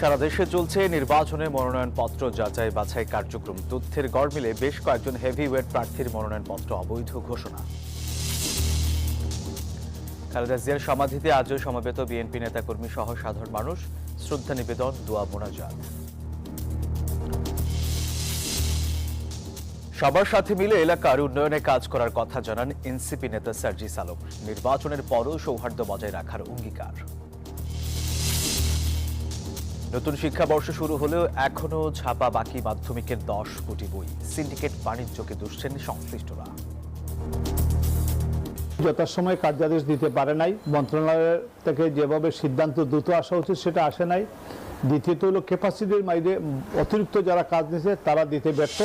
সারা দেশে চলছে নির্বাচনে মনোনয়নপত্র যাচাই বাছাই কার্যক্রম। তথ্যের গড় মিলে বেশ কয়েকজন হেভিওয়েট প্রার্থীর মনোনয়নপত্র অবৈধ ঘোষণা। খালেদা জিয়ার সমাধিতে আজও সমবেত বিএনপি নেতাকর্মী সহ সাধারণ মানুষ। শ্রদ্ধা নিবেদন, দোয়া মোনাজাত। সবার সাথে মিলে এলাকার উন্নয়নে কাজ করার কথা জানান এনসিপি নেতা সার্জিস আলম। নির্বাচনের পরও সৌহার্দ্য বজায় রাখার অঙ্গীকার। নতুন শিক্ষাবর্ষ শুরু হলেও এখনো ছাপা বাকি মাধ্যমিকের 10 কোটি বই। সিন্ডিকেট বাণিজ্যকে দুষছেন সংশ্লিষ্টরা। যথাসময়ে কার্যাদেশ দিতে পারে নাই, মন্ত্রণালয় থেকে যেভাবে সিদ্ধান্ত দ্রুত আসা উচিত সেটা আসে নাই। দ্বিতীয়ত হলো ক্যাপাসিটির বাইরে অতিরিক্ত যারা কাজ নিয়েছে তারা দিতে ব্যর্থ।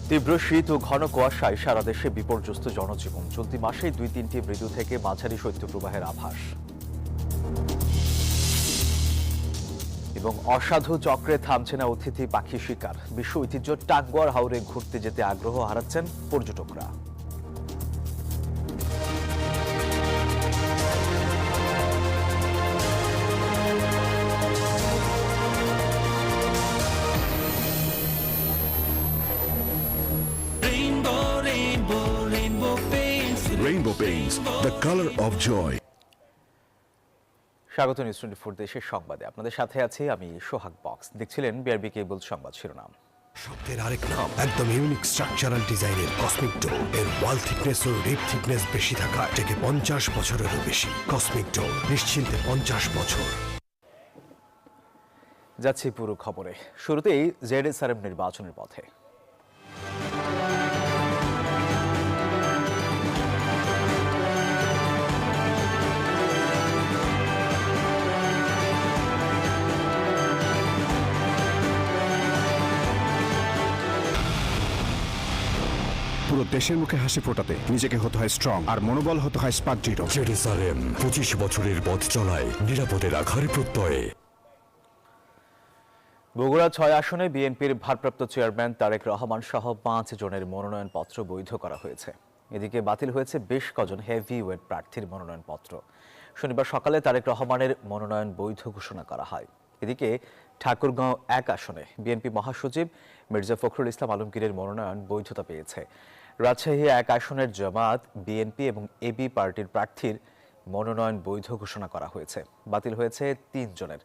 তীব্র শীত ও ঘন কুয়াশায় সারা দেশে বিপর্যস্ত জনজীবন। চলতি মাসেই 2-3টি মৃদু থেকে মাঝারি শৈত্যপ্রবাহের আভাস। এবং অসাধু চক্রে থামছে না অতিথি পাখি শিকার। বিশ্ব ঐতিহ্য টাঙ্গুয়ার হাওরে ঘুরতে যেতে আগ্রহ হারাচ্ছেন পর্যটকরা। Rainbow Paints, the color of joy. স্বাগত নিউজ 24 দেশের সংবাদে। আপনাদের সাথে আছি আমি সোহাগ বক্স। দেখছিলেন বিআরবি কেবল সংবাদ শিরোনাম। শব্দের আরেক নাম, একদম ইউনিক স্ট্রাকচারাল ডিজাইনের কসমিক ডো। এর ওয়াল থিকনেস ও রিপ থিকনেস বেশি থাকা থেকে 50 বছরেরও বেশি। কসমিক ডো, নিশ্চিন্তে 50 বছর। যাচ্ছি পুরো খবরে। শুরুতেই জেডএসআরএম নির্বাচনের পথে। পুরো দেশের মুখে হাসি ফোটাতে নিজেকে হতে হয় স্ট্রং, আর মনোবল হতে হয় স্পার্জিটো। জেডএসআরএম 25 বছরের পথ চলায় নিরাপদে রাখার প্রত্যয়ে। বগুড়া 6 আসনে বিএনপির ভারপ্রাপ্ত চেয়ারম্যান তারেক রহমান সহ 5 জনের মনোনয়নপত্র বৈধ করা হয়েছে। এদিকে বাতিল হয়েছে বেশ কজন হেভিওয়েট প্রার্থীর মনোনয়নপত্র। শনিবার সকালে তারেক রহমানের মনোনয়ন বৈধ ঘোষণা করা হয়। এদিকে ঠাকুরগাঁও 1 আসনে বিএনপি মহাসচিব মির্জা ফখরুল ইসলাম আলমগীরের মনোনয়ন বৈধতা পেয়েছে। রাজশাহী 1 আসনের জামাত, বিএনপি এবং এবি পার্টির প্রার্থীর মনোনয়ন বৈধ ঘোষণা করা হয়েছে। বাতিল হয়েছে 3 জনের।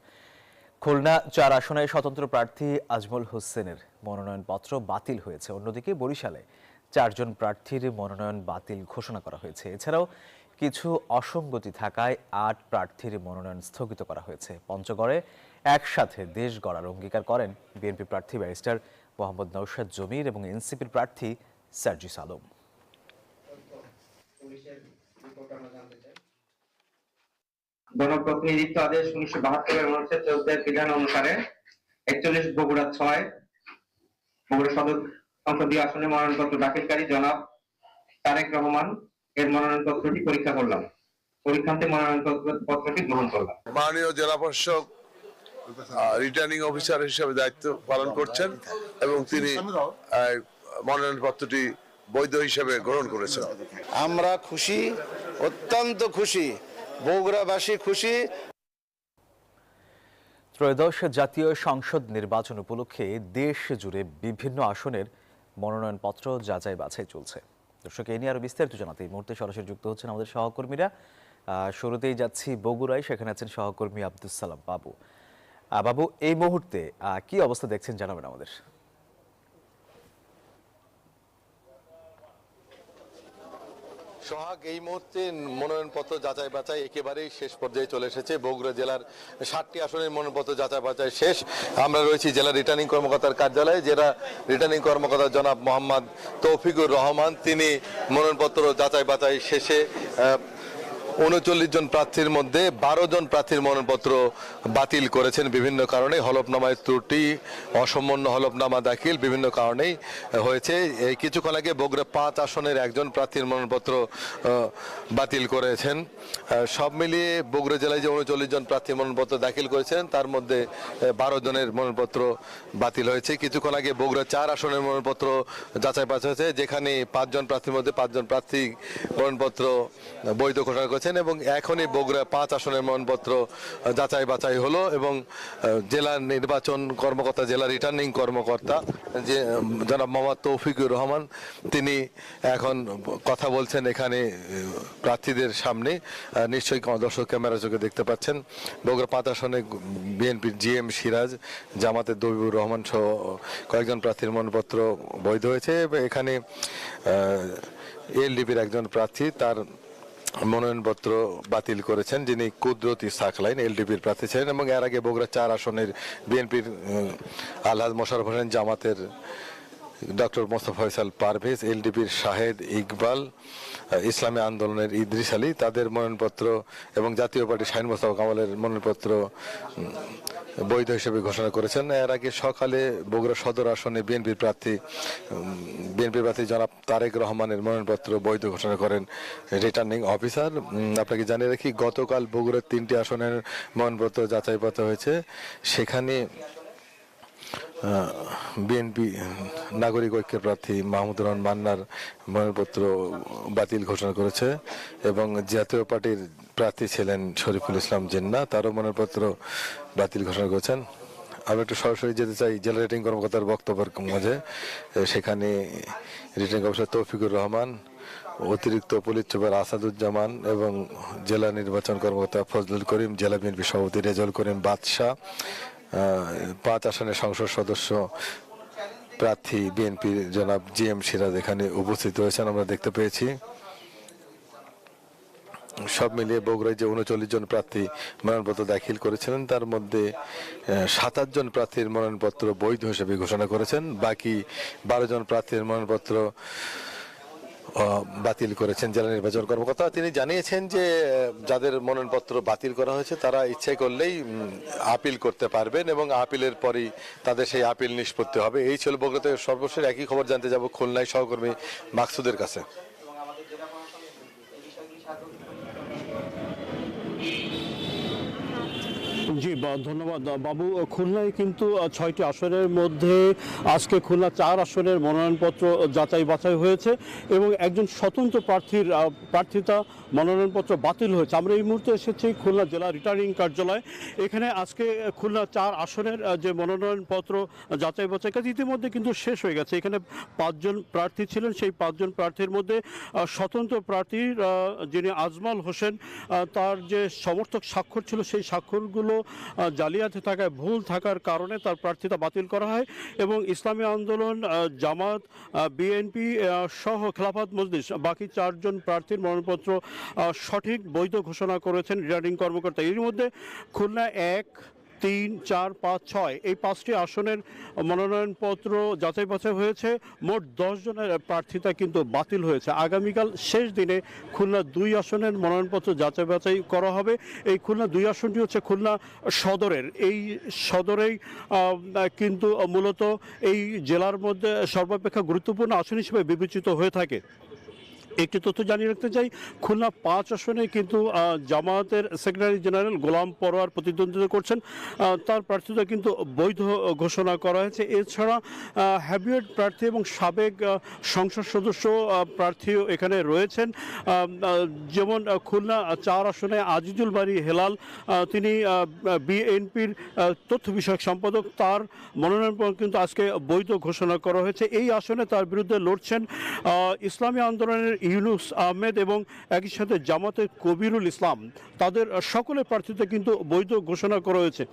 খুলনা 4 আসনে স্বতন্ত্র প্রার্থী আজমল হোসেনের মনোনয়নপত্র বাতিল হয়েছে। অন্যদিকে বরিশালে 4 জন প্রার্থীর মনোনয়ন বাতিল ঘোষণা করা হয়েছে। এছাড়াও কিছু অসঙ্গতি থাকায় 8 প্রার্থীর মনোনয়ন স্থগিত করা হয়েছে। পঞ্চগড়ে একসাথে দেশ গড়ার অঙ্গীকার করেন বিএনপি প্রার্থী ব্যারিস্টার মোহাম্মদ নওশাদ জমির এবং এনসিপির প্রার্থী সার্জিস আলম। গণপ্রতিনিধিত্ব আদেশ 1972 অনুচ্ছেদ 14 বিধান অনুসারে 41 বগুড়া 6 বগুড়া সদর সংসদীয় আসনে মনোনয়নপত্র দাখিলকারী জনাব তারেক রহমান এর মনোনয়নপত্রটি পরীক্ষা করলাম। পরীক্ষান্তে মনোনয়নপত্রটি গ্রহণ করলাম। মাননীয় জেলা প্রশাসক রিটার্নিং অফিসার হিসেবে দায়িত্ব পালন করছেন এবং তিনি মনোনয়নপত্রটি বৈধ হিসেবে গ্রহণ করেছেন। আমরা খুশি, অত্যন্ত খুশি, বগুড়াবাসী খুশি। ত্রয়োদশ জাতীয় সংসদ নির্বাচন উপলক্ষে দেশ জুড়ে বিভিন্ন আসনের মনোনয়নপত্র যাচাই বাছাই চলছে। দর্শক, এই নিয়ে আরো বিস্তারিত জানাতে এই মুহূর্তে সরাসরি যুক্ত হচ্ছেন আমাদের সহকর্মীরা। শুরুতেই যাচ্ছি বগুড়ায়, সেখানে আছেন সহকর্মী আব্দুস সালাম বাবু। বাবু, এই মুহূর্তে কি অবস্থা দেখছেন জানাবেন আমাদের। সোহাগ, এই মুহূর্তে মনোনয়নপত্র যাচাই বাছাই একেবারেই শেষ পর্যায়ে চলে এসেছে। বগুড়া জেলার 7টি আসনের মনোনয়নপত্র যাচাই বাছাই শেষ। আমরা রয়েছি জেলা রিটার্নিং কর্মকর্তার কার্যালয়ে। জেলা রিটার্নিং কর্মকর্তা জনাব মোহাম্মদ তৌফিকুর রহমান, তিনি মনোনয়নপত্র যাচাই বাছাই শেষে 39 জন প্রার্থীর মধ্যে 12 জন প্রার্থীর মনোনয়নপত্র বাতিল করেছেন বিভিন্ন কারণে। হলফনামায় ত্রুটি, অসম্পূর্ণ হলফনামা দাখিল বিভিন্ন কারণেই হয়েছে। এই কিছুক্ষণ আগে বগুড়া 5 আসনের একজন প্রার্থীর মনোনয়নপত্র বাতিল করেছেন। সব মিলিয়ে বগুড়া জেলায় যে 39 জন প্রার্থী মনোনয়নপত্র দাখিল করেছেন তার মধ্যে 12 জনের মনোনয়নপত্র বাতিল হয়েছে। কিছুক্ষণ আগে বগুড়া 4 আসনের মনোনয়নপত্র যাচাই বাছাই হয়েছে, যেখানে 5 জন প্রার্থীর মধ্যে 5 জন প্রার্থী মনোনয়নপত্র বৈধ ঘোষণা করেছেন এবং এখনই বগুড়া 5 আসনের মনোনয়নপত্র যাচাই বাছাই হলো এবং জেলা নির্বাচন কর্মকর্তা, জেলা রিটার্নিং কর্মকর্তা যে জনাব মোহাম্মদ তৌফিকুর রহমান, তিনি এখন কথা বলছেন এখানে প্রার্থীদের সামনে। নিশ্চয়ই দর্শক ক্যামেরা চোখে দেখতে পাচ্ছেন বগুড়া 5 আসনে বিএনপির জিএম সিরাজ, জামাতের দবিবুর রহমান সহ কয়েকজন প্রার্থীর মনোনয়নপত্র বৈধ হয়েছে। এখানে এলডিপির একজন প্রার্থী তার মনোনয়নপত্র বাতিল করেছেন, যিনি কুদরতি সাকলাইন এলডিপির প্রার্থী ছিলেন এবং এর আগে বগুড়া 4 আসনের বিএনপির আলহাজ মোশাররফ হোসেন, জামাতের ডক্টর মোস্তফা ফয়সাল পারভেজ, এলডিপির শাহেদ ইকবাল, ইসলামী আন্দোলনের ইদ্রিস আলী তাদের মনোনয়নপত্র এবং জাতীয় পার্টি শাহিন মোস্তফা কামালের মনোনয়নপত্র বৈধ হিসেবে ঘোষণা করেছেন। এর আগে সকালে বগুড়া সদর আসনে বিএনপির প্রার্থী জনাব তারেক রহমানের মনোনয়নপত্র বৈধ ঘোষণা করেন রিটার্নিং অফিসার। আপনাকে জানিয়ে রাখি, গতকাল বগুড়ার 3টি আসনের মনোনয়নপত্র যাচাই বাছাই হয়েছে, সেখানে বিএনপি নাগরিক ঐক্যের প্রার্থী মাহমুদুর রহমান মান্নার মনোনয়নপত্র বাতিল ঘোষণা করেছে এবং জাতীয় পার্টির প্রার্থী ছিলেন শরীফুল ইসলাম জিন্না, তারও মনোনয়নপত্র বাতিল ঘোষণা করেছেন। আমি একটু সরাসরি যেতে চাই জেলা রিটার্নিং কর্মকর্তার বক্তব্যের মাঝে। সেখানে রিটার্নিং অফিসার তৌফিকুর রহমান, অতিরিক্ত পুলিশ সুপার আসাদুজ্জামান এবং জেলা নির্বাচন কর্মকর্তা ফজলুল করিম, জেলা বিএনপি সভাপতি রেজাউল করিম বাদশাহ, 5 আসনের সংসদ সদস্য প্রার্থী বিএনপির জনাব জিএম সিরাজ এখানে উপস্থিত রয়েছেন আমরা দেখতে পেয়েছি। সব মিলিয়ে বগুড়ায় যে 39 জন প্রার্থী মনোনয়নপত্র দাখিল করেছিলেন তার মধ্যে 27 জন প্রার্থীর মনোনয়নপত্র বৈধ হিসেবে ঘোষণা করেছেন, বাকি 12 জন প্রার্থীর মনোনয়নপত্র বাতিল করেছেন জেলা নির্বাচন কর্মকর্তা। তিনি জানিয়েছেন যে যাদের মনোনয়নপত্র বাতিল করা হয়েছে তারা ইচ্ছে করলেই আপিল করতে পারবেন এবং আপিলের পরই তাদের সেই আপিল নিষ্পত্তি হবে। এই ছিল বগুড়াতে সর্বশেষ। একই খবর জানতে যাব খুলনায় সহকর্মী মাকসুদের কাছে। জি ধন্যবাদ বাবু। খুলনায় কিন্তু 6টি আসনের মধ্যে আজকে খুলনা 4 আসনের মনোনয়নপত্র যাচাই বাছাই হয়েছে এবং একজন স্বতন্ত্র প্রার্থিতা মনোনয়নপত্র বাতিল হয়েছে। আমরা এই মুহূর্তে এসেছি খুলনা জেলা রিটার্নিং কার্যালয়। এখানে আজকে খুলনা 4 আসনের যে মনোনয়নপত্র যাচাই বাছাই কাজ ইতিমধ্যে কিন্তু শেষ হয়ে গেছে। এখানে 5 জন প্রার্থী ছিলেন, সেই 5 জন প্রার্থীর মধ্যে স্বতন্ত্র প্রার্থীর যিনি আজমাল হোসেন, তার যে সমর্থক স্বাক্ষর ছিল সেই স্বাক্ষরগুলো জালিয়াতি থাকায়, ভুল থাকার কারণে তার প্রার্থিতা বাতিল করা হয় এবং ইসলামী আন্দোলন, জামাত, বিএনপি সহ খেলাফত মজলিস বাকি 4 জন প্রার্থীর মনোনয়নপত্র সঠিক বৈধ ঘোষণা করেছেন রিটার্নিং কর্মকর্তা। এর মধ্যে খুলনা 1, 3, 4, 5, 6 এই 5টি আসনের মনোনয়নপত্র যাচাই বাছাই হয়েছে। মোট 10 জনের প্রার্থিতা কিন্তু বাতিল হয়েছে। আগামীকাল শেষ দিনে খুলনা 2 আসনের মনোনয়নপত্র যাচাই বাছাই করা হবে। এই খুলনা 2 আসনটি হচ্ছে খুলনা সদরের। এই সদরেই কিন্তু মূলত এই জেলার মধ্যে সর্বাপেক্ষা গুরুত্বপূর্ণ আসন হিসেবে বিবেচিত হয়ে থাকে। একটি তথ্য জানিয়ে রাখতে চাই, খুলনা 5 আসনে কিন্তু জামায়াতের সেক্রেটারি জেনারেল গোলাম পরোয়ার প্রতিদ্বন্দ্বিতা করছেন, তার প্রার্থিতা কিন্তু বৈধ ঘোষণা করা হয়েছে। এছাড়া হ্যাভিয়েট প্রার্থী এবং সাবেক সংসদ সদস্য প্রার্থীও এখানে রয়েছেন। যেমন খুলনা 4 আসনে আজিজুল বারী হেলাল, তিনি বিএনপির তথ্য বিষয়ক সম্পাদক, তার মনোনয়ন কিন্তু আজকে বৈধ ঘোষণা করা হয়েছে। এই আসনে তার বিরুদ্ধে লড়ছেন ইসলামী আন্দোলনের ইউনুস আহমেদ এবং একই সাথে জামাতের কবিরুল ইসলাম, তাদের সকলের প্রার্থিতা কিন্তু বৈধ ঘোষণা করা হয়েছে।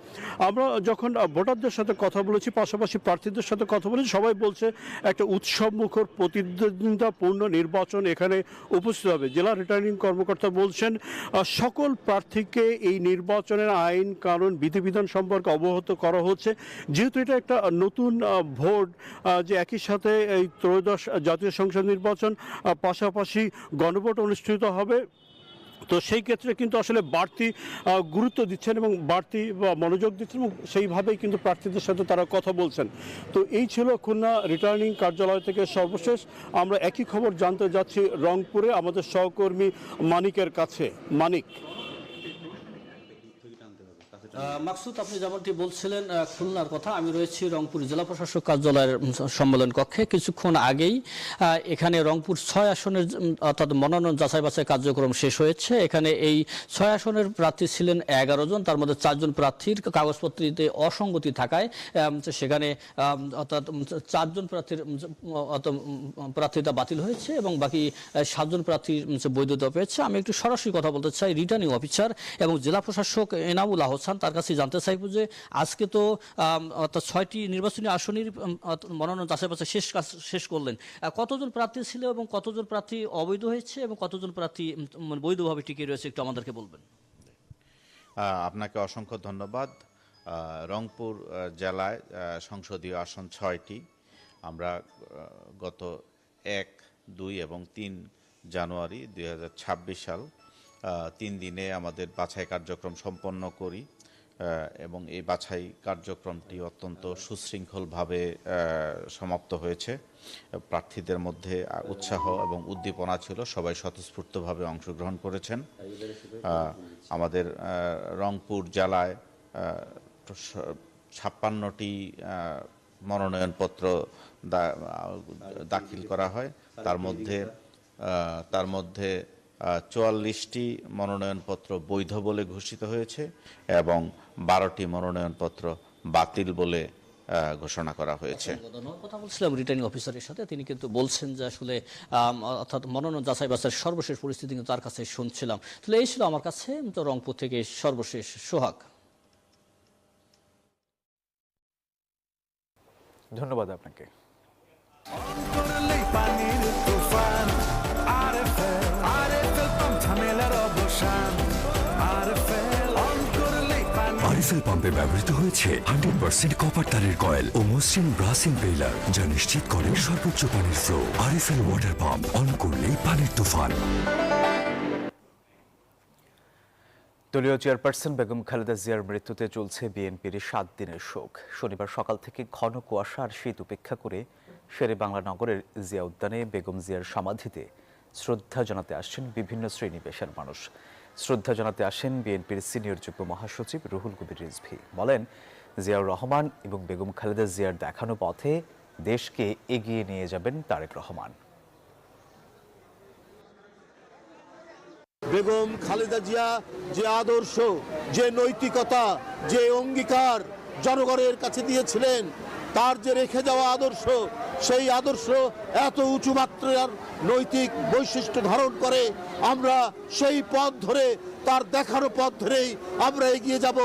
আমরা যখন ভোটারদের সাথে কথা বলেছি, পাশাপাশি প্রার্থীদের সাথে কথা বলেছি, সবাই বলছে একটা উৎসবমুখর প্রতিদ্বন্দ্বিতাপূর্ণ নির্বাচন এখানে উপস্থিত হবে। জেলা রিটার্নিং কর্মকর্তা বলছেন সকল প্রার্থীকে এই নির্বাচনের আইন কানুন বিধিবিধান সম্পর্কে অবগত করা হচ্ছে। যেহেতু এটা একটা নতুন ভোট, যে একই সাথে এই ত্রয়োদশ জাতীয় সংসদ নির্বাচন, পাশাপাশি গণভোট অনুষ্ঠিত হবে, তো সেই ক্ষেত্রে কিন্তু আসলে বাড়তি গুরুত্ব দিচ্ছেন এবং বাড়তি মনোযোগ দিচ্ছেন এবং সেইভাবেই কিন্তু প্রার্থীদের সাথে তারা কথা বলছেন। তো এই ছিল খুলনা রিটার্নিং কার্যালয় থেকে সর্বশেষ। আমরা একই খবর জানতে যাচ্ছি রংপুরে আমাদের সহকর্মী মানিকের কাছে। মানিক। মাকসুদ, আপনি যেমনটি বলছিলেন খুলনার কথা, আমি রয়েছি রংপুর জেলা প্রশাসক কার্যালয়ের সম্মেলন কক্ষে। কিছুক্ষণ আগেই এখানে রংপুর 6 আসনের অর্থাৎ মনোনয়ন যাচাই বাছাই কার্যক্রম শেষ হয়েছে। এখানে এই 6 আসনের প্রার্থী ছিলেন 11 জন, তার মধ্যে 4 জন প্রার্থীর কাগজপত্রিতে অসঙ্গতি থাকায় সেখানে অর্থাৎ 4 জন প্রার্থীর প্রার্থিতা বাতিল হয়েছে এবং বাকি 7 জন প্রার্থী বৈধতা পেয়েছে। আমি একটু সরাসরি কথা বলতে চাই রিটার্নিং অফিসার এবং জেলা প্রশাসক এনামুল আহসান, তার কাছে জানতে চাইব যে আজকে তো অর্থাৎ 6টি নির্বাচনী আসনের মনোনয়ন যাচাই বাছাই শেষ করলেন, কতজন প্রার্থী ছিল এবং কতজন প্রার্থী অবৈধ হয়েছে এবং কতজন প্রার্থী বৈধভাবে টিকে রয়েছে একটু আমাদেরকে বলবেন। আপনাকে অসংখ্য ধন্যবাদ। রংপুর জেলায় সংসদীয় আসন 6টি। আমরা গত 1, 2 এবং 3 জানুয়ারি 2026 সাল 3 দিনে আমাদের বাছাই কার্যক্রম সম্পন্ন করি এবং এই বাছাই কার্যক্রমটি অত্যন্ত সুশৃঙ্খলভাবে সমাপ্ত হয়েছে। প্রার্থীদের মধ্যে উৎসাহ এবং উদ্দীপনা ছিল, সবাই স্বতঃস্ফূর্তভাবে অংশগ্রহণ করেছেন। আমাদের রংপুর জেলায় 56টি মনোনয়নপত্র দাখিল করা হয়। তার মধ্যে 44টি মনোনয়নপত্র বৈধ বলে ঘোষিত হয়েছে এবং 12টি মনোনয়নপত্র বাতিল বলে ঘোষণা করা হয়েছে। কথা বলছিলাম রিটার্নিং অফিসারের সাথে, তিনি কিন্তু বলছেন যে আসলে অর্থাৎ মনোনয়ন যাচাই বাছাইয়ের সর্বশেষ পরিস্থিতি কিন্তু তার কাছে শুনছিলাম। তাহলে এই ছিল আমার কাছে তো রংপুর থেকে সর্বশেষ। সোহাগ। ধন্যবাদ আপনাকে। আরএফএল পাম্পে ব্যবহৃত হয়েছে 100% কপার তারের কয়েল ও মসৃণ ব্রাস ইম্পেলার, যা নিশ্চিত করে সর্বোচ্চ পানির flow. RFL water pump, on করলেই পানির তুফান। দলীয় চেয়ারপারসন বেগম খালেদা জিয়ার মৃত্যুতে চলছে বিএনপির 7 দিনের শোক। শনিবার সকাল থেকে ঘন কুয়াশা আর শীত উপেক্ষা করে শেরে বাংলা নগরের জিয়া উদ্যানে বেগম জিয়ার সমাধিতে শ্রদ্ধা জানাতে আসছেন বিভিন্ন শ্রেণী পেশার মানুষ। শ্রদ্ধা জানাতে আসেন বিএনপির সিনিয়র যুগ্ম মহাসচিব রুহুল কবির রিজভী। বলেন, জিয়াউর রহমান এবং বেগম খালেদা জিয়ার দেখানো পথে দেশকে এগিয়ে নিয়ে যাবেন তারেক রহমান। বেগম খালেদা জিয়া যে আদর্শ, যে নৈতিকতা, যে অঙ্গীকার জনগণের কাছে দিয়েছিলেন, তার যে রেখে যাওয়া আদর্শ, সেই আদর্শ এত উঁচু মাত্রার নৈতিক বৈশিষ্ট্য ধারণ করে আমরা সেই পথ ধরে, তার দেখানো পথ ধরেই আমরা এগিয়ে যাব।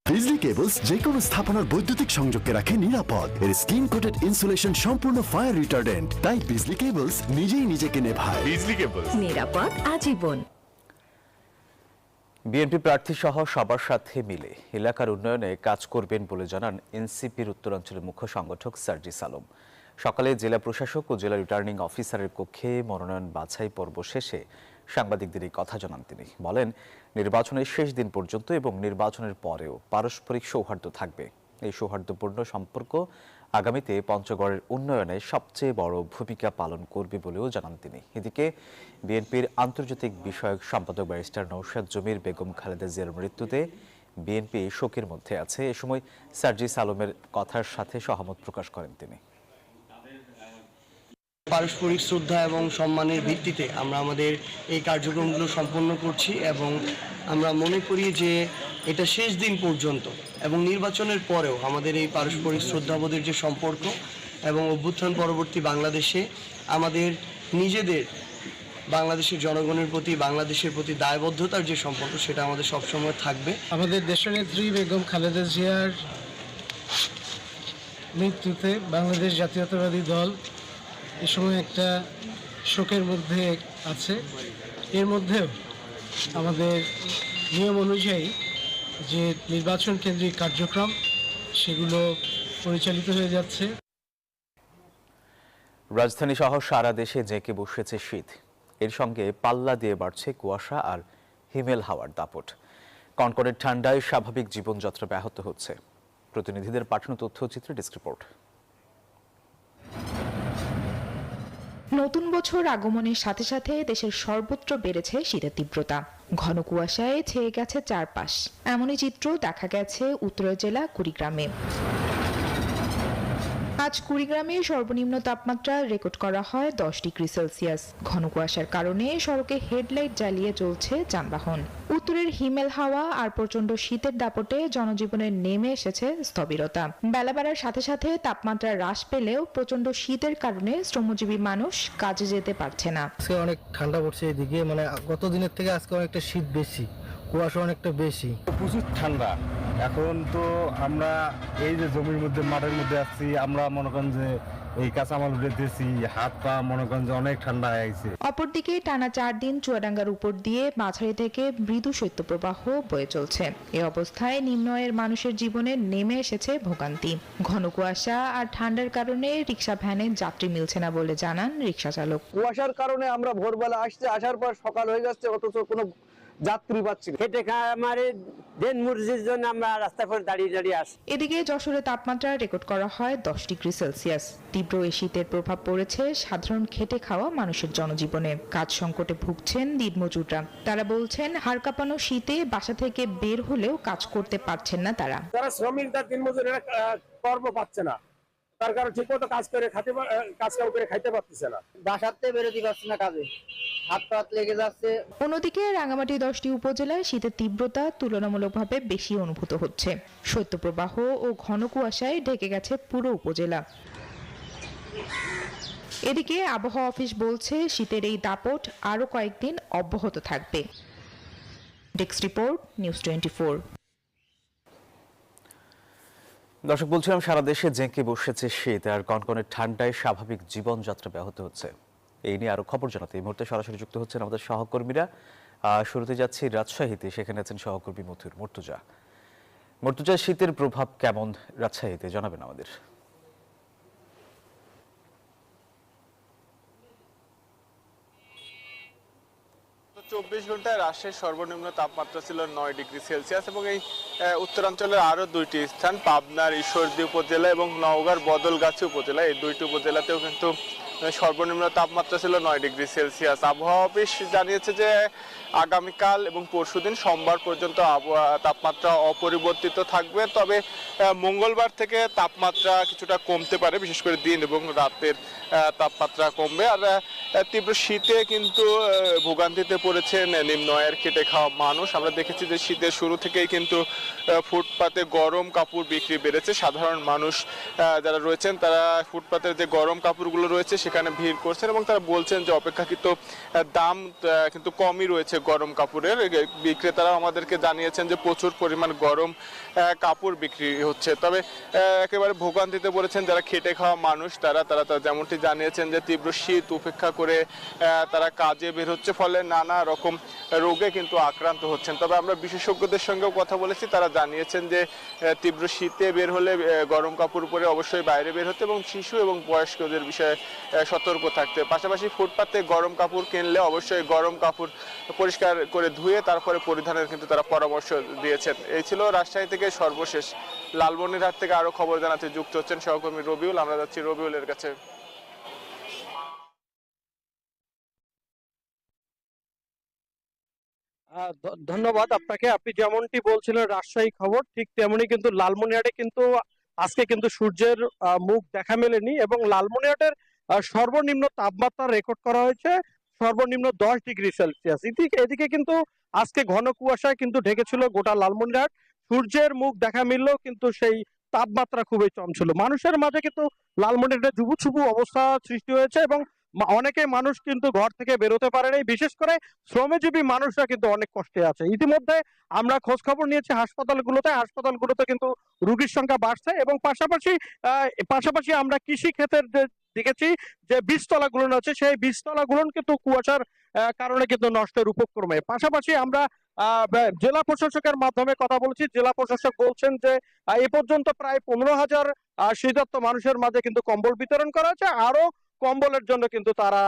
বিজলি কেবলস যে কোনো স্থাপনার বৈদ্যুতিক সংযোগকে রাখে নিরাপদ। এর স্কিন কোটেড ইনসুলেশন সম্পূর্ণ ফায়ার রিটার্ডেন্ট, তাই বিজলি কেবলস নিজেই নিজেকে নেভায়। বিজলি কেবলস, নিরাপদ আজীবন। বিএনপি প্রার্থী সহ সবার সাথে মিলে এলাকার উন্নয়নে কাজ করবেন বলে জানান এনসিপির উত্তরাঞ্চলের মুখ্য সংগঠক সার্জিস আলম। সকালে জেলা প্রশাসক ও জেলা রিটার্নিং অফিসারের কক্ষে মনোনয়ন বাছাই পর্ব শেষে সাংবাদিকদের এই কথা জানান তিনি। বলেন, নির্বাচনের শেষ দিন পর্যন্ত এবং নির্বাচনের পরেও পারস্পরিক সৌহার্দ্য থাকবে। এই সৌহার্দ্যপূর্ণ সম্পর্ক আগামীতে পঞ্চগড়ের উন্নয়নে সবচেয়ে বড় ভূমিকা পালন করবে বলেও জানান তিনি। এদিকে বিএনপির আন্তর্জাতিক বিষয়ক সম্পাদক ব্যারিস্টার নওশাদ জমির বেগম খালেদা জিয়ার মৃত্যুতে বিএনপি শোকের মধ্যে আছে। এ সময় সার্জিস আলমের কথার সাথে সহমত প্রকাশ করেন তিনি। পারস্পরিক শ্রদ্ধা এবং সম্মানের ভিত্তিতে আমরা আমাদের এই কার্যক্রমগুলো সম্পন্ন করছি এবং আমরা মনে করি যে এটা শেষ দিন পর্যন্ত এবং নির্বাচনের পরেও আমাদের এই পারস্পরিক শ্রদ্ধাবোধের যে সম্পর্ক এবং অভ্যুত্থান পরবর্তী বাংলাদেশে আমাদের নিজেদের বাংলাদেশের জনগণের প্রতি, বাংলাদেশের প্রতি দায়বদ্ধতার যে সম্পর্ক, সেটা আমাদের সবসময় থাকবে। আমাদের দেশনেত্রী বেগম খালেদা জিয়ার মৃত্যুতে বাংলাদেশ জাতীয়তাবাদী দল এ সময় একটা শোকের মধ্যে আছে। এর মধ্যেও আমাদের নিয়ম অনুযায়ী যে নির্বাচন কেন্দ্রিক কার্যক্রম, সেগুলো পরিচালিত হয়ে যাচ্ছে। রাজধানী সহ সারা দেশে জেঁকে বসেছে শীত। এর সঙ্গে পাল্লা দিয়ে বাড়ছে কুয়াশা আর হিমেল হাওয়ার দাপট। কনকনের ঠান্ডায় স্বাভাবিক জীবনযাত্রা ব্যাহত হচ্ছে। প্রতিনিধিদের পাঠানো তথ্যচিত্রে ডেস্ক রিপোর্ট। নতুন বছর আগমনের সাথে সাথে দেশের সর্বত্র বেড়েছে শীতের তীব্রতা। ঘন কুয়াশায় ছেয়ে গেছে চারপাশ। এমনই চিত্র দেখা গেছে উত্তরা জেলা কুড়িগ্রামে। আজ কুড়িগ্রামে সর্বনিম্ন তাপমাত্রা রেকর্ড করা হয় 10 ডিগ্রি সেলসিয়াস। ঘন কুয়াশার কারণে সড়কে হেডলাইট জ্বালিয়ে চলছে যানবাহন। উত্তরের হিমেল হাওয়া আর প্রচন্ড শীতের দাপটে জনজীবনে নেমে এসেছে স্থবিরতা। বেলা বাড়ার সাথে সাথে তাপমাত্রা হ্রাস পেলেও প্রচন্ড শীতের কারণে শ্রমজীবী মানুষ কাজে যেতে পারছে না। আজকে অনেক ঠান্ডা পড়ছে এদিকে, মানে গত দিনের থেকে আজকে অনেকটা শীত বেশি, কুয়াশা অনেকটা বেশি, প্রচুর ঠান্ডা। এখন তো আমরা এই যে জমির মধ্যে মাঠের মধ্যে আসছি, আমরা মনে করেন যে এই কাঁচামাল উঠেছি, হাত পা মনে করেন যে অনেক ঠান্ডা হয়ে গেছে। অপরদিকে টানা 4 দিন চুয়াডাঙ্গার উপর দিয়ে মাঝারি থেকে মৃদু শৈত্যপ্রবাহ বয়ে চলছে। এই অবস্থায় নিম্ন আয়ের মানুষের জীবনে নেমে এসেছে ভোগান্তি। ঘন কুয়াশা আর ঠান্ডার কারণে রিক্সা ভ্যানে যাত্রী মিলছে না বলে জানান রিক্সা চালক। কুয়াশার কারণে আমরা ভোরবেলা আসার পর সকাল হয়ে যাচ্ছে, অথচ কোনো যাত্রী পাচ্ছি না। খেটে খামারে দিন মজুরির জন্য আমরা রাস্তা করে দাঁড়িয়ে আসি। এদিকে যশোরে তাপমাত্রা রেকর্ড করা হয় 10 ডিগ্রি সেলসিয়াস। তীব্র এই শীতের প্রভাব পড়েছে সাধারণ খেটে খাওয়া মানুষের জনজীবনে। কাজ সংকটে ভুগছেন দিনমজুররা। তারা বলছেন হাড় কাঁপানো শীতে বাসা থেকে বের হলেও কাজ করতে পারছেন না তারা। যারা শ্রমিকরা দিনমজুরেরা কর্ম পাচ্ছে না, তার কারণে ঠিক মতো কাজ কাম করে খাইতে পারতেছে না। বাসাতে বেরোতে পারছে না, কাজে হাত পাত লেগে যাচ্ছে। অন্যদিকে রাঙামাটি 10টি উপজেলায় শীতের তীব্রতা তুলনামূলকভাবে বেশি অনুভূত হচ্ছে। শৈত্যপ্রবাহ ও ঘন কুয়াশায় ঢেকে গেছে পুরো উপজেলা। এদিকে আবহাওয়া অফিস বলছে শীতের এই দাপট আরো কয়েকদিন অব্যাহত থাকবে। Desk report, news 24। দর্শক, বলছিলাম সারা দেশে জেঁকে বসেছে শীত আর কনকনের ঠান্ডায় স্বাভাবিক জীবনযাত্রা ব্যাহত হচ্ছে। এই নিয়ে আরো খবর জানাতে এই মুহূর্তে সরাসরি যুক্ত হচ্ছেন আমাদের সহকর্মীরা। শুরুতে যাচ্ছি রাজশাহীতে, সেখানে আছেন সহকর্মী মর্তুজা। শীতের প্রভাব কেমন রাজশাহীতে জানাবেন আমাদের। 24 ঘন্টায় রাজশাহীর সর্বনিম্ন তাপমাত্রা ছিল 9 ডিগ্রি সেলসিয়াস এবং এই উত্তরাঞ্চলের আরও দুইটি স্থান পাবনার ঈশ্বরদী উপজেলা এবং নওগাঁর বদলগাছি উপজেলা, এই দুইটি উপজেলাতেও কিন্তু সর্বনিম্ন তাপমাত্রা ছিল 9 ডিগ্রি সেলসিয়াস। আবহাওয়া অফিস জানিয়েছে যে আগামীকাল এবং পরশুদিন সোমবার পর্যন্ত তাপমাত্রা অপরিবর্তিত থাকবে, তবে মঙ্গলবার থেকে তাপমাত্রা কিছুটা কমতে পারে, বিশেষ করে দিন এবং রাতের তাপমাত্রা কমবে। আর তীব্র শীতে কিন্তু ভোগান্তিতে পড়েছেন নিম্ন আয়ের খেটে খাওয়া মানুষ। আমরা দেখেছি যে শীতের শুরু থেকেই কিন্তু ফুটপাতে গরম কাপড় বিক্রি বেড়েছে। সাধারণ মানুষ যারা রয়েছেন তারা ফুটপাতের যে গরম কাপড়গুলো রয়েছে সেখানে ভিড় করছেন এবং তারা বলছেন যে অপেক্ষাকৃত দাম কিন্তু কমই রয়েছে গরম কাপড়ের। বিক্রেতারা আমাদেরকে জানিয়েছেন যে প্রচুর পরিমাণ গরম কাপড় বিক্রি হচ্ছে। তবে একেবারে ভোগান্তিতে পড়েছেন যারা খেটে খাওয়া মানুষ, তারা যেমনটি জানিয়েছেন যে তীব্র শীত উপেক্ষা করে তারা কাজে বের হচ্ছে, ফলে নানা রকম রোগে কিন্তু আক্রান্ত হচ্ছেন। তবে আমরা বিশেষজ্ঞদের সঙ্গেও কথা বলেছি, তারা জানিয়েছেন যে তীব্র শীতে বের হলে গরম কাপড় পরে অবশ্যই বাইরে বের হতে এবং শিশু এবং বয়স্কদের বিষয়ে সতর্ক থাকতে। পাশাপাশি ফুটপাতে গরম কাপড় কিনলে অবশ্যই গরম কাপড় পরিষ্কার করে ধুয়ে তারপরে পরিধানের কিন্তু তারা পরামর্শ দিয়েছেন। এই ছিল রাজশাহী থেকে সর্বশেষ। লালমনিরহাট থেকে আরো খবর জানাতে যুক্ত হচ্ছেন সহকর্মী রবিউল। আমরা যাচ্ছি রবিউলের কাছে। ধন্যবাদ আপনাকে। আপনি যেমনটি বলছিলেন রাজশাহী খবর, ঠিক তেমনি কিন্তু লালমনিরহাটে কিন্তু আজকে কিন্তু সূর্যের মুখ দেখা মেলেনি এবং লালমনিরহাটের সর্বনিম্ন তাপমাত্রা রেকর্ড করা হয়েছে সর্বনিম্ন 10 ডিগ্রি সেলসিয়াস। এদিকে কিন্তু আজকে ঘন কুয়াশায় কিন্তু ঢেকেছিল গোটা লালমনিরহাট। সূর্যের মুখ দেখা মিললেও কিন্তু সেই তাপমাত্রা খুবই চঞ্চল। মানুষের মাঝে কিন্তু লালমনিরহাটে জুবুথুবু অবস্থা সৃষ্টি হয়েছে এবং অনেকে মানুষ কিন্তু ঘর থেকে বেরোতে পারেনি। বিশেষ করে শ্রমজীবী মানুষরা কিন্তু অনেক কষ্টে আছে। ইতিমধ্যে আমরা খোঁজ খবর নিয়েছি হাসপাতালগুলোতে কিন্তু রোগীর সংখ্যা বাড়ছে এবং পাশাপাশি আমরা কৃষি ক্ষেত্রের দেখেছি যে বীজতলাগুলো আছে, সেই বীজতলাগুলো কিন্তু কুয়াশার কারণে কিন্তু নষ্টের উপক্রমে। পাশাপাশি আমরা জেলা প্রশাসকের মাধ্যমে কথা বলছি। জেলা প্রশাসক বলছেন যে এ পর্যন্ত প্রায় 15,000 শীতার্ত মানুষের মাঝে কিন্তু কম্বল বিতরণ করা হয়েছে। আরো কম্বলের জন্য কিন্তু তারা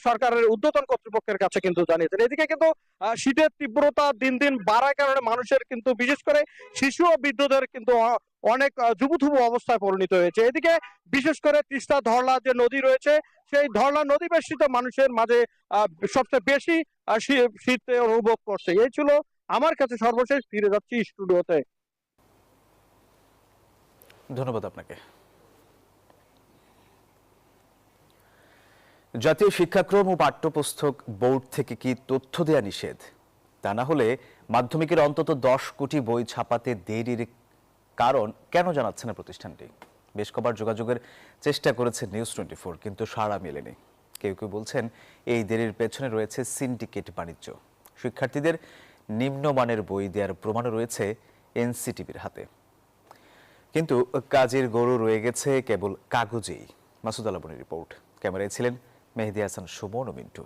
সরকারের ঊর্ধ্বতন কর্তৃপক্ষের কাছে কিন্তু জানিয়েছেন। এদিকে কিন্তু শীতের তীব্রতা দিন দিন বাড়ার কারণে মানুষের কিন্তু বিশেষ করে শিশু ও বৃদ্ধদের কিন্তু অনেক জুবুথুবু অবস্থায় পরিণত হয়েছে। এদিকে বিশেষ করে তিস্তা ধরলা যে নদী রয়েছে, সেই ধরলা নদী বেষ্টিত মানুষের মাঝে সবচেয়ে বেশি শীত অনুভব করছে। এই ছিল আমার কাছে সর্বশেষ। ফিরে যাচ্ছি স্টুডিওতে। ধন্যবাদ আপনাকে। জাতীয় শিক্ষাক্রম ও পাঠ্যপুস্তক বোর্ড থেকে কি তথ্য দেয়া নিষেধ? তা না হলে মাধ্যমিকের অন্তত 10 কোটি বই ছাপাতে দেরির কারণ কেন জানাচ্ছে না প্রতিষ্ঠানটি? বেশ কবার যোগাযোগের চেষ্টা করেছে নিউজ 24, কিন্তু সাড়া মেলেনি। কেউ কেউ বলছেন এই দেরির পেছনে রয়েছে সিন্ডিকেট বাণিজ্য। শিক্ষার্থীদের নিম্নমানের বই দেওয়ার প্রমাণও রয়েছে এনসিটিভির হাতে, কিন্তু কাজের গরু রয়ে গেছে কেবল কাগজেই। মাসুদ আলাবনের রিপোর্ট। ক্যামেরায় ছিলেন মেহেদি হাসান সুমন ও মিন্টু।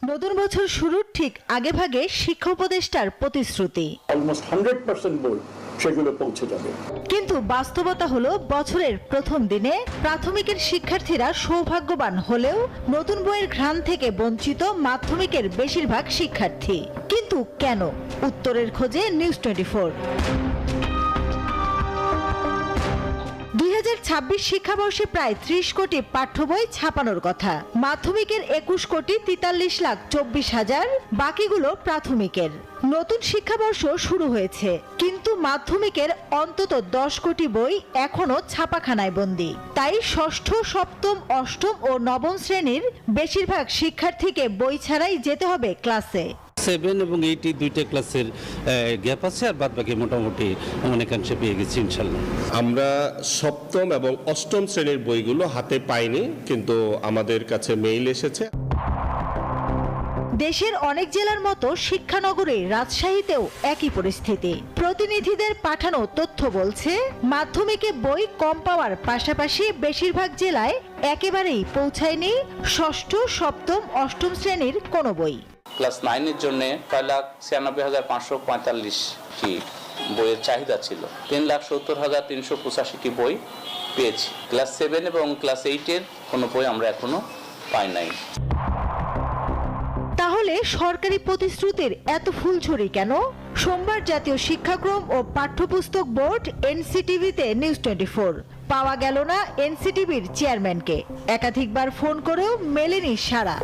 নতুন বছর শুরুর ঠিক আগে ভাগে শিক্ষা উপদেষ্টার প্রতিশ্রুতি অলমোস্ট 100% বই সেগুলো পৌঁছে যাবে, কিন্তু বাস্তবতা হলো বছরের প্রথম দিনে প্রাথমিকের শিক্ষার্থীরা সৌভাগ্যবান হলেও নতুন বইয়ের ঘ্রাণ থেকে বঞ্চিত মাধ্যমিকের বেশিরভাগ শিক্ষার্থী। কিন্তু কেন? উত্তরের খোঁজে নিউজ 24। 2026 শিক্ষাবর্ষে প্রায় 30 কোটি পাঠ্য বই ছাপানোর কথা। মাধ্যমিকের 21 কোটি 43,24,000, বাকিগুলো প্রাথমিকের। নতুন শিক্ষাবর্ষ শুরু হয়েছে, কিন্তু মাধ্যমিকের অন্তত 10 কোটি বই এখনো ছাপাখানায় বন্দী। তাই ষষ্ঠ, সপ্তম, অষ্টম ও নবম শ্রেণীর বেশিরভাগ শিক্ষার্থীকে বই ছাড়াই যেতে হবে ক্লাসে। 7 এবং 8 দুইটা ক্লাসের গ্যাপ আছে, আর বাদ বাকি মোটামুটি অনেকাংশে পেয়ে গেছি ইনশাল্লাহ। আমরা সপ্তম এবং অষ্টম শ্রেণীর বইগুলো হাতে পাইনি, কিন্তু আমাদের কাছে মেইল এসেছে। দেশের অনেক জেলার মতো শিক্ষানগরী রাজশাহীতেও একই পরিস্থিতি। প্রতিনিধিদের পাঠানো তথ্য বলছে, মাধ্যমিকে বই কম পাওয়ার পাশাপাশি বেশিরভাগ জেলায় একেবারেই পৌঁছায়নি ষষ্ঠ, সপ্তম, অষ্টম শ্রেণীর কোনো বই। ক্লাস 9-এর জন্য 6,96,545টি বইয়ের চাহিদা ছিল। 3,70,385টি বই পেয়েছি। ক্লাস 7 এবং ক্লাস 8-এর কোনো বই আমরা এখনো পাই নাই। তাহলে সরকারি প্রতিশ্রুতির এত ফুলঝুরি কেন? সোমবার জাতীয় শিক্ষাক্রম ও পাঠ্যপুস্তক বোর্ড এনসিটিভিতে নিউজ 24 পাওয়া গেল না এনসিটিভির চেয়ারম্যানকে। একাধিকবার ফোন করেও মেলেনি সাড়া।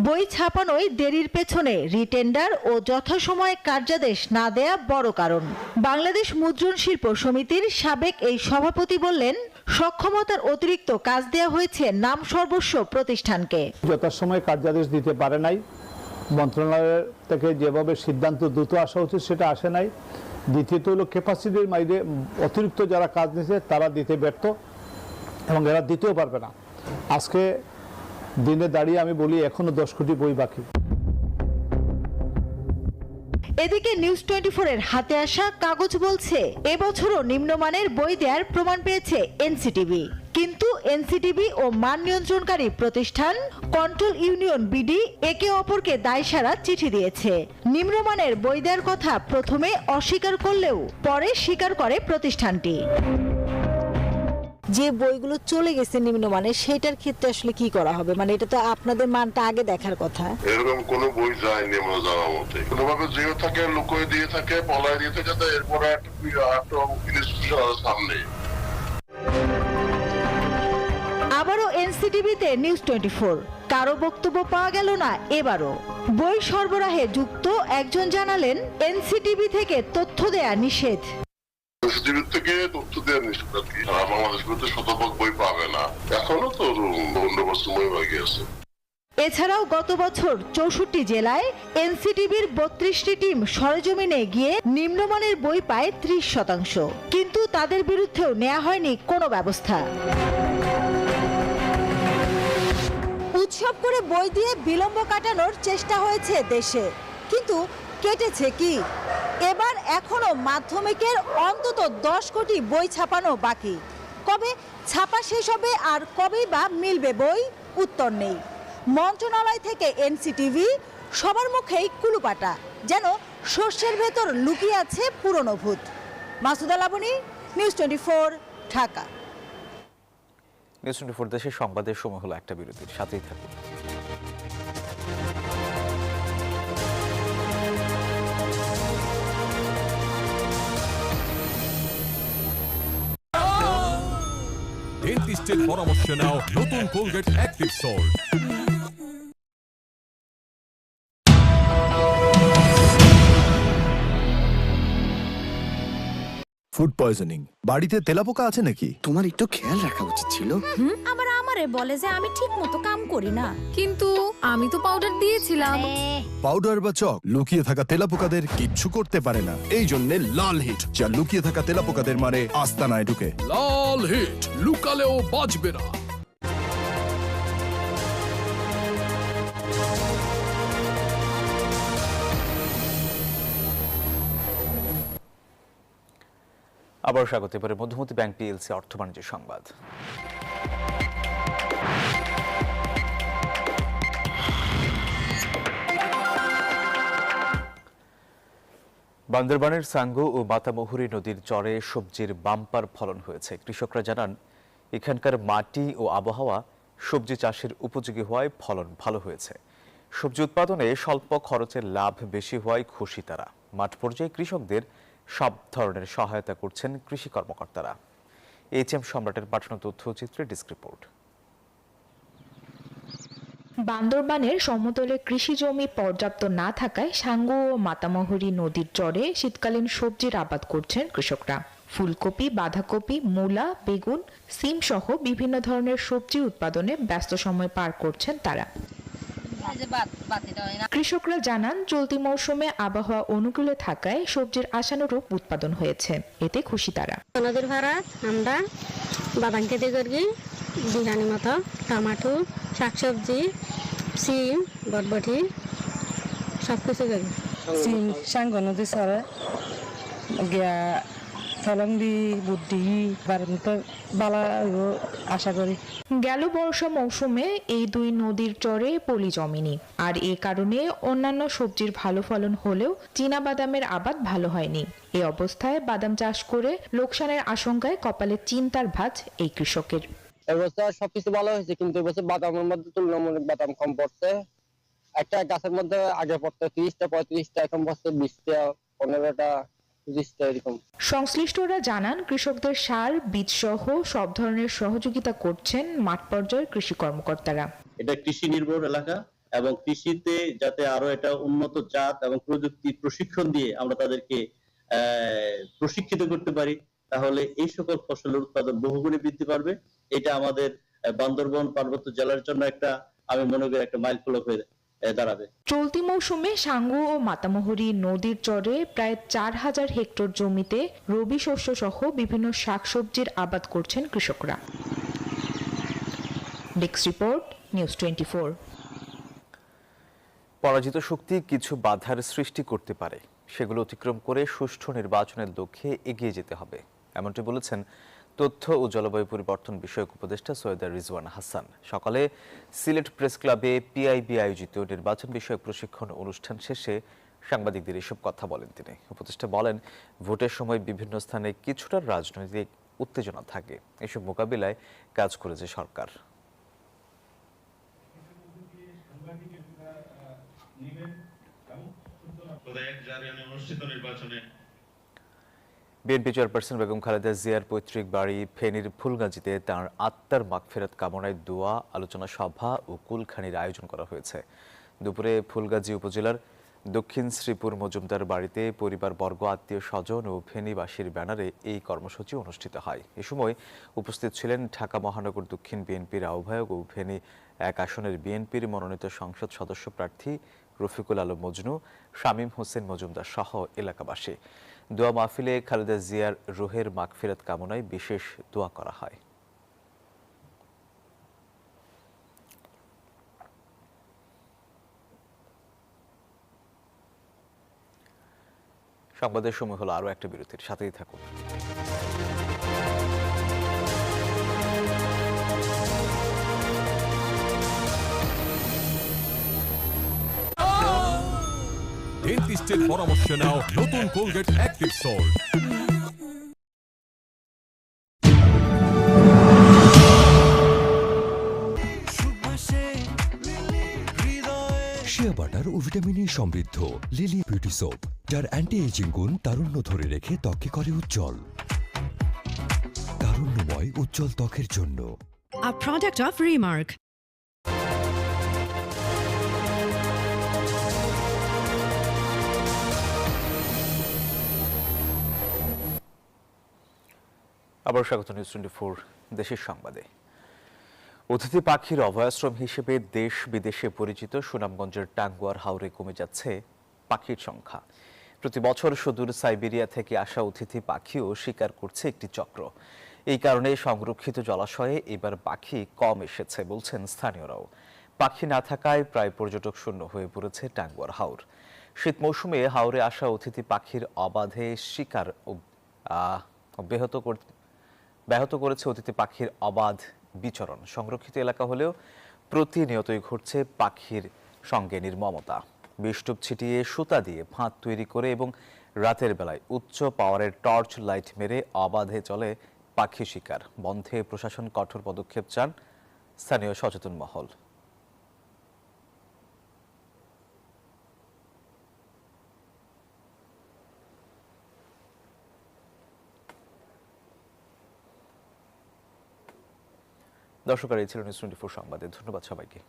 বই ছাপানোয় দেরির পেছনে রিটেন্ডার ও যথাসময়ে কার্যাদেশ না দেয়া বড় কারণ। বাংলাদেশ মুদ্রণ শিল্প সমিতির সাবেক এই সভাপতি বললেন, সক্ষমতার অতিরিক্ত কাজ দেয়া হয়েছে নাম সর্বস্ব প্রতিষ্ঠানকে। যথাসময়ে কার্যাদেশ দিতে পারে নাই, মন্ত্রণালয় থেকে যেভাবে সিদ্ধান্ত দ্রুত আসা উচিত সেটা আসে নাই। দ্বিতীয়ত হলো ক্যাপাসিটির বাইরে অতিরিক্ত যারা কাজ নিয়েছে তারা দিতে ব্যর্থ, এবং এরা দিতেও পারবে না। আজকে দিনে দাঁড়িয়ে আমি বলি এখনো 10 কোটি বই বাকি। এদিকে নিউজ 24-এর হাতে আসা কাগজ বলছে, এবছরও নিম্নমানের বই দেওয়ার প্রমাণ পেয়েছে এনসিটিভি। কিন্তু এনসিটিভি ও মান নিয়ন্ত্রণকারী প্রতিষ্ঠান কন্ট্রোল ইউনিয়ন বিডি একে অপরকে দায়সারা চিঠি দিয়েছে। নিম্নমানের বই দেওয়ার কথা প্রথমে অস্বীকার করলেও পরে স্বীকার করে প্রতিষ্ঠানটি। যে বইগুলো চলে গেছে নিম্নমানের, সেটার ক্ষেত্রে আসলে কি করা হবে? মানে এটা তো আপনাদের মানটা আগে দেখার কথা। এরকম কোন বই যায়নি আমরা জানা মতে। কোনোভাবে যেও থাকে, লুকোয় দিয়ে থাকে, পলায় দিয়ে থাকে, এরপরে একটা সামনে। আবারও এনসিটিভিতে নিউজ 24 কারো বক্তব্য পাওয়া গেল না এবারও। বই সরবরাহে যুক্ত একজন জানালেন, এনসিটিভি থেকে তথ্য দেয়া নিষেধ। থেকে তথ্য দেওয়ার নিষেধ আর কি। সারা বাংলাদেশ করতে শতভাগ বই পাবে না, এখনো তো বন্দোবস্ত বই বাকি আছে। এছাড়াও গত বছর 64 জেলায় এনসিটিভির 32টি টিম সরেজমিনে গিয়ে নিম্নমানের বই পায় 30%, কিন্তু তাদের বিরুদ্ধেও নেওয়া হয়নি কোনো ব্যবস্থা। উৎসব করে বই দিয়ে বিলম্ব কাটানোর চেষ্টা হয়েছে দেশে, কিন্তু কেটেছে কি? এবার এখনো মাধ্যমিকের অন্তত 10 কোটি বই ছাপানো বাকি। কবে ছাপা শেষ হবে আর কবেই বা মিলবে বই? উত্তর নেই। মন্ত্রণালয় থেকে এনসিটিভি সবার মুখেই কুলুপাটা, যেন শস্যের ভেতর লুকিয়ে আছে পুরনো ভূত। মাসুদা লাবনী, নিউজ 24, ঢাকা। নিউজ 24 দেশের সংবাদের সময় হলো একটা বিরতির, সাথেই থাকুন। ডেন্টিস্টের পরামর্শ নাও নতুন Colgate active salt. Food poisoning, বাড়িতে তেলাপোকা আছে নাকি? তোমার একটু খেয়াল রাখা উচিত ছিল। আবার আমারে বলে যে আমি ঠিক মতো কাম করি না, কিন্তু আমি তো পাউডার দিয়েছিলাম। পাউডার বা চক লুকিয়ে থাকা তেলাপোকাদের কিচ্ছু করতে পারে না। এই জন্য লাল হিট, যা লুকিয়ে থাকা তেলাপোকাদের মারে আস্তানায় ঢুকে। লাল হিট, লুকালেও বাঁচবে না। আবার স্বাগত। এবারে মধ্যমতি ব্যাংক পিএলসি অর্থ বাণিজ্য সংবাদ। বান্দরবানের সাঙ্গু ও মাতামহুরী নদীর চরে সবজির বাম্পার ফলন হয়েছে। কৃষকরা জানান, এখানকার মাটি ও আবহাওয়া সবজি চাষের উপযোগী হওয়ায় ফলন ভালো হয়েছে। সবজি উৎপাদনে স্বল্প খরচের লাভ বেশি হওয়ায় খুশি তারা। মাঠ পর্যায়ে কৃষকদের সব ধরনের সহায়তা করছেন কৃষি কর্মকর্তারা। এইচএম সম্রাটের পাঠানো তথ্যচিত্রে ডেস্ক রিপোর্ট। বান্দরবানের সমতলে কৃষি জমি পর্যাপ্ত না থাকায় সাঙ্গু ও মাতামহুরী নদীর চরে শীতকালীন সবজির আবাদ করছেন কৃষকরা। ফুলকপি, বাঁধাকপি, মূলা, বেগুন, সিম সহ বিভিন্ন ধরনের সবজি উৎপাদনে ব্যস্ত সময় পার করছেন তারা। কৃষকরা জানান, চলতি মৌসুমে আবহাওয়া অনুকূলে থাকায় সবজির আশানুরূপ উৎপাদন হয়েছে, এতে খুশি তারা। নদীর ভাড়া আমরা বাদাম খেতে করি, বিরিয়ানি মতো টমাটো, শাকসবজি, সিম, বটবটি সবকিছু করি। সিম সাঙ্গ নদী সরে গিয়া ফলন্দি বুদ্ধি বালা আশা করি। গেল বর্ষা মৌসুমে এই দুই নদীর চরে পলি জমেনি, আর এ কারণে অন্যান্য সবজির ভালো ফলন হলেও চীনা বাদামের আবাদ ভালো হয়নি। এই অবস্থায় বাদাম চাষ করে লোকসানের আশঙ্কায় কপালে চিন্তার ভাঁজ এই কৃষকের। এবছর সবকিছু ভালো হয়েছে, কিন্তু এবছর বাদামের মধ্যে তুলনামূলক বাদাম কম পড়ছে। একটা গাছের মধ্যে আগে পড়তো 30টা 35টা, এখন পড়ছে 20টা 15টা 20টা এরকম। সংশ্লিষ্টরা জানান, কৃষকদের সার, বীজ সহ সব ধরনের সহযোগিতা করছেন মাঠ পর্যায়ের কৃষি কর্মকর্তারা। এটা কৃষি নির্ভর এলাকা এবং কৃষিতে যাতে আরো এটা উন্নত জাত এবং প্রযুক্তি প্রশিক্ষণ দিয়ে আমরা তাদেরকে প্রশিক্ষিত করতে পারি, তাহলে এই সকল ফসলের উৎপাদন বহুগুণে বৃদ্ধি পাবে। এটা আমাদের বান্দরবান পার্বত্য জেলার জন্য একটা, আমি মনে করি, একটা মাইলফলক হয়ে দাঁড়াবে। চলতি মৌসুমে সাঙ্গু ও মাতামহুরী নদীর চরে প্রায় 4000 হেক্টর জমিতে রবি শস্য সহ বিভিন্ন শাকসবজির আবাদ করছেন কৃষকরা। Desk report, news 24। পরাজিত শক্তি কিছু বাধার সৃষ্টি করতে পারে, সেগুলো অতিক্রম করে সুষ্ঠু নির্বাচনের লক্ষ্যে এগিয়ে যেতে হবে, এমনটি বলেছেন তথ্য ও জলবায়ু পরিবর্তন বিষয়ক উপদেষ্টা সৈয়দা রিজওয়ান হাসান। সকালে সিলেট প্রেস ক্লাবে পিআইবি আয়োজিত নির্বাচন বিষয়ক প্রশিক্ষণ অনুষ্ঠান শেষে সাংবাদিকদের এসব কথা বলেন তিনি। উপদেষ্টা বলেন, ভোটের সময় বিভিন্ন স্থানে কিছুটা রাজনৈতিক উত্তেজনা থাকে, এসব মোকাবিলায় কাজ করেছে সরকার। বিএনপি চেয়ারপারসন বেগম খালেদা জিয়ার পৈতৃক বাড়ি ফেনীর ফুলগাজীতে তাঁর আত্মার মাগফিরাত কামনায় দোয়া, আলোচনা সভা ও কুলখানির আয়োজন করা হয়েছে। দুপুরে ফুলগাজী উপজেলার দক্ষিণ শ্রীপুর মজুমদার বাড়িতে পরিবারবর্গ, আত্মীয় স্বজন ও ফেনীবাসীর ব্যানারে এই কর্মসূচি অনুষ্ঠিত হয়। এ সময় উপস্থিত ছিলেন ঢাকা মহানগর দক্ষিণ বিএনপির আহ্বায়ক ও ফেনী 1 আসনের বিএনপির মনোনীত সংসদ সদস্য প্রার্থী রফিকুল আলম মজনু, শামীম হোসেন মজুমদার সহ এলাকাবাসী। দোয়া মাহফিলে খালেদা জিয়ার রুহের মাগফিরাত কামনায় বিশেষ দোয়া করা হয়। সংবাদের সময় হলো আরো একটা বিরতির, সাথেই থাকুন। ডেন্টিস্টের পরামর্শ নাও নতুন কোলগেট অ্যাক্টিভ সল্ট। ভিটামিনে সমৃদ্ধ লিলি বিউটি সোপ, যার অ্যান্টি এজিং গুণ তারুণ্য ধরে রেখে ত্বককে করে উজ্জ্বল। তারুণ্যময় উজ্জ্বল ত্বকের জন্য। A product of Remark. আবার স্বাগত নিউজ 24 দেশের সংবাদে। অতিথি পাখির অভয়াশ্রম হিসেবে দেশ বিদেশে পরিচিত সুনামগঞ্জের টাঙ্গুয়ার হাওরে কমে যাচ্ছে পাখির সংখ্যা। প্রতি বছর সুদূর সাইবেরিয়া থেকে আসা অতিথি পাখিও শিকার করছে একটি চক্র। এই কারণে সংরক্ষিত জলাশয়ে এবার পাখি কম এসেছে বলছেন স্থানীয়রাও। পাখি না থাকায় প্রায় পর্যটক শূন্য হয়ে পড়েছে টাঙ্গুয়ার হাওর। শীত মৌসুমে হাওরে আসা অতিথি পাখির অবাধে শিকার ব্যাহত করেছে অতিথি পাখির অবাধ বিচরণ। সংরক্ষিত এলাকা হলেও প্রতিনিয়তই ঘটছে পাখির সঙ্গে নির্মমতা। বিষ্টুপ ছিটিয়ে সুতা দিয়ে ফাঁদ তৈরি করে এবং রাতের বেলায় উচ্চ পাওয়ারের টর্চ লাইট মেরে অবাধে চলে পাখি শিকার। বন্ধে প্রশাসন কঠোর পদক্ষেপ চান স্থানীয় সচেতন মহল। দর্শক, এই ছিল নিউজ 24 সংবাদে। ধন্যবাদ সবাইকে।